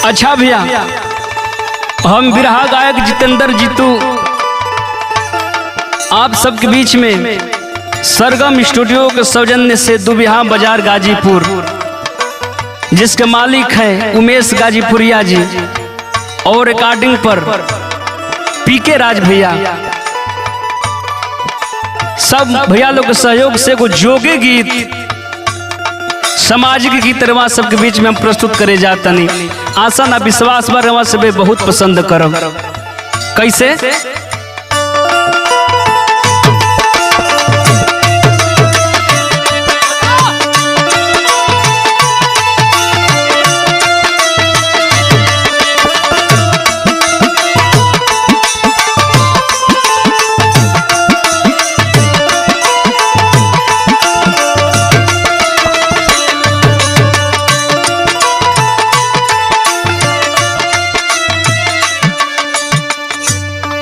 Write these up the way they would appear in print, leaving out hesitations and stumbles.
अच्छा भैया, हम बिरहा गायक जितेंद्र जीतू आप सबके बीच में सरगम स्टूडियो के सौजन्य से दुबिहा बाजार गाजीपुर, जिसके मालिक हैं उमेश गाजीपुरिया जी, और रिकॉर्डिंग पर पीके राज भैया, सब भैया लोग के सहयोग से एगो जोगी गीत सामाजिक गीत रवा सबके बीच में हम प्रस्तुत करे जाता नहीं। आशा ना विश्वास बा रवा सब बहुत पसंद करब। कैसे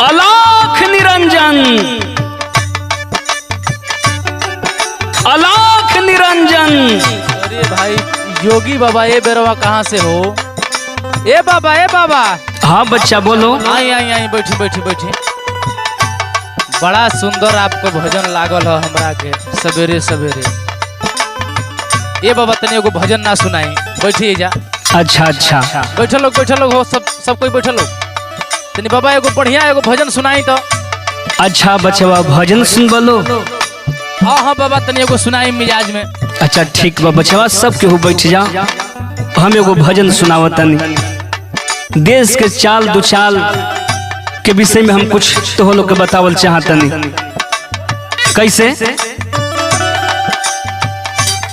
अलाख निरंजन, अलाख निरंजन। अरे भाई योगी बाबा, ये बेरवा कहाँ से हो? ए बाबा, ए बाबा। हाँ बच्चा बोलो। आई आई आई, बैठी बैठी बैठी। बड़ा सुंदर आपको भजन लागल है हमरा के सवेरे सवेरे। ये बाबा तनी एगो भजन ना सुनाई, बैठिए जा। अच्छा अच्छा, बैठल लोग हो, सब कोई बैठल लोग। तनी बाबा एगो बढ़िया एगो भजन सुनाई तो। अच्छा बचवा, भजन सुन बोलो। हाँ हाँ बाबा, तनी एगो सुनाई मिजाज में। अच्छा ठीक बा बचवा, सब केहू बैठ जा, हम एगो भजन सुनावतनी। देश के चाल दुचाल के विषय में हम कुछ तो लोग के बतावल चाहतनी। कैसे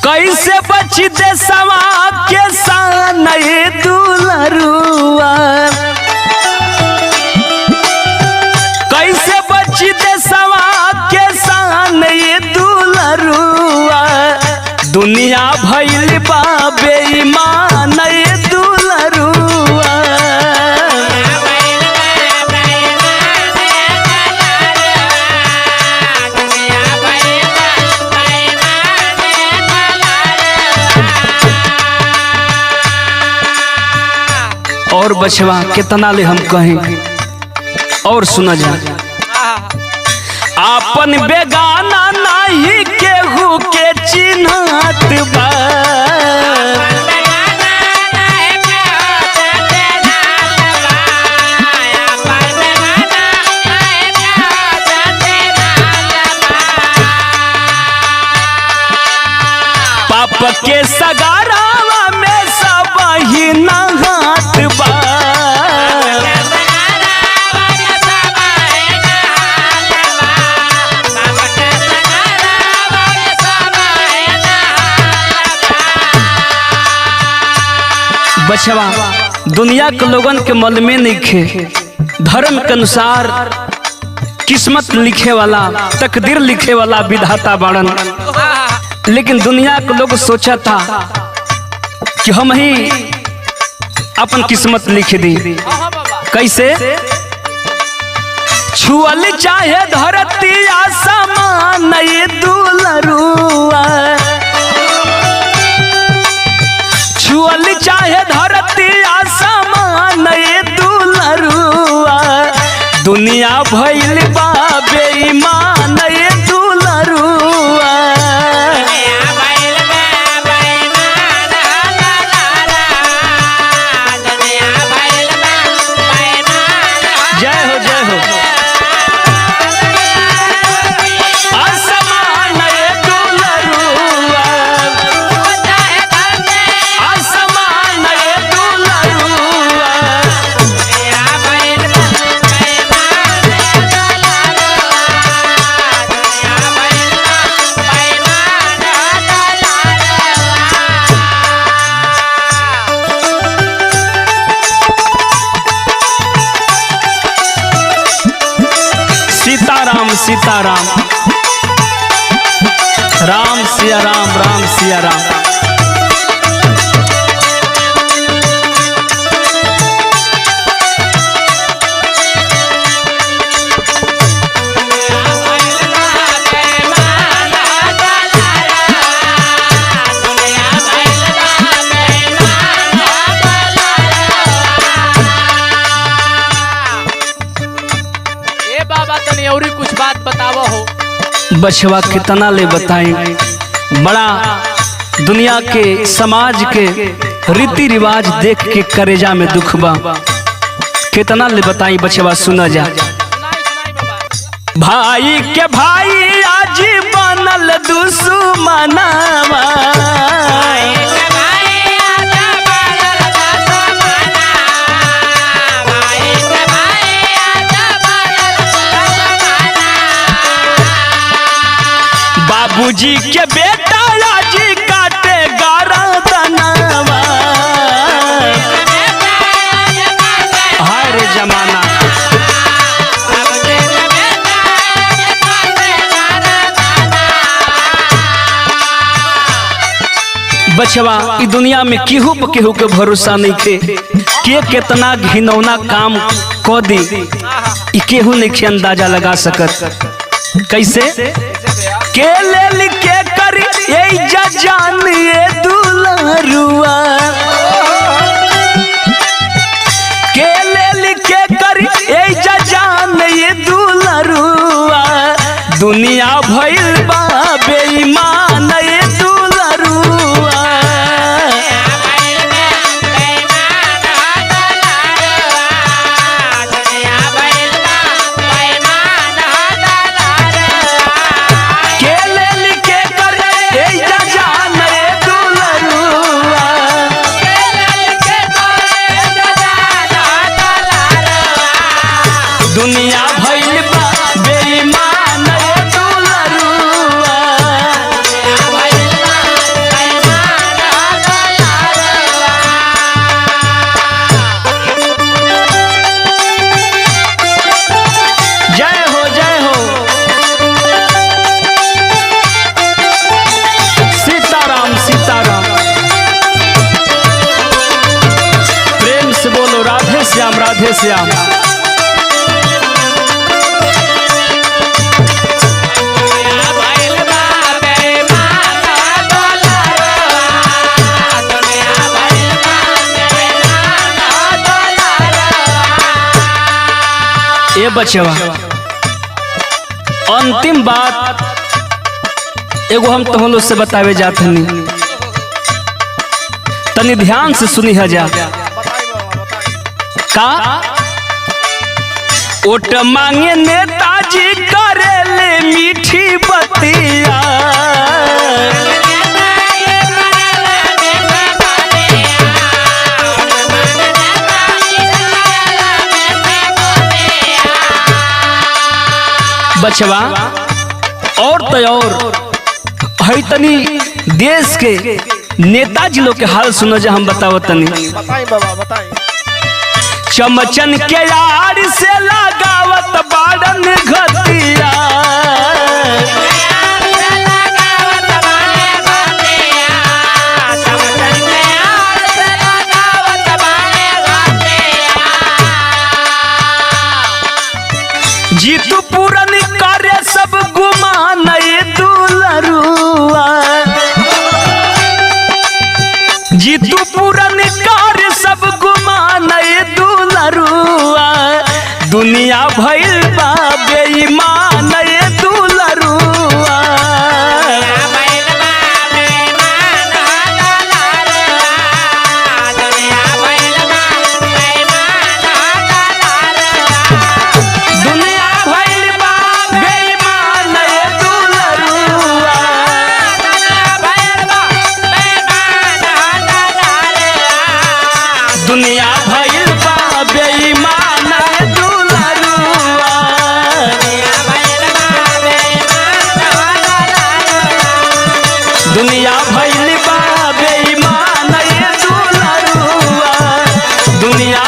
कैसे बची देशवा के सान दुलरुआ, कैसे बची देशवा के सान दुलरुआ, दुनिया भइल बा बेईमान दुलरुआ। और बचवा कितना ले हम कहें, और सुना जा। आपन बेगाना नहीं केहू के चिन्हत बा, पाप के सगारावा में सब ही नहात बा। बचवा दुनिया के लोगन के मल में नहीं खे, धर्म के अनुसार किस्मत लिखे वाला, तकदीर लिखे वाला विधाता बाड़न। लेकिन दुनिया के लोग सोचा था कि हम ही अपन किस्मत लिख दी। कैसे छुअल चाहे धरती आसमान ये दुलरुआ, छुअल चाहे धरती आसमान ये दुलरुआ, दुनिया भइल बा बेईमान ये दुलरुआ। जय हो जय हो। आसमान ये दुलरुआ, आसमान ये दुलरुआ। सीताराम सीताराम, राम सिया राम, राम सिया राम। बछवा कितना ले बताएं, बड़ा दुनिया के समाज के रीति रिवाज देख के करेजा में दुख बा। कितना ले बताई बछवा, सुना जा। भाई के भाई आज बनल दुश्मनवा, बाबूजी के बेटा आज काटे गरदनवा। हाय रे जमाना। बचवा ई दुनिया में केहू पे केहू के भरोसा नहीं थे, के कितना घिनौना काम क दी ई केहू नहीं के अंदाजा लगा सकत। कैसे के ले के कर ये जान ये दुलरुआ, के ले के कर ये जान ये दुलरुआ, दुनिया भइल बा बेईमान ये दुलरुआ। दुनिया भइल बा बेईमान ये दुलरुआ। जय हो जय हो, सीताराम सीताराम। प्रेम से बोलो राधे श्याम राधे श्याम। ए बचवा अंतिम बात एगो हम तुम लोग से बतावे जात हनी, तनी ध्यान से सुनी जा। का ओट मांगे नेताजी करेले मीठी बतिया, बचवा और तो और है तनी देश के नेताजी लोग के हाल सुनो जा, हम बताओ तनी। बताई बाबा बताई। चमचन के यार से लगावत बाड़न घतिया, जीतू पूरन करे सब गुमान ये दुलरुआ, जीतू पूरन करे सब गुमान ये दुलरुआ, दुनिया भइल बा बेईमान ये दुलरुआ। दुनिया भइल बा बेईमान ये दुलरुआ, दुनिया भइल बा बेईमान ये दुलरुआ, दुनिया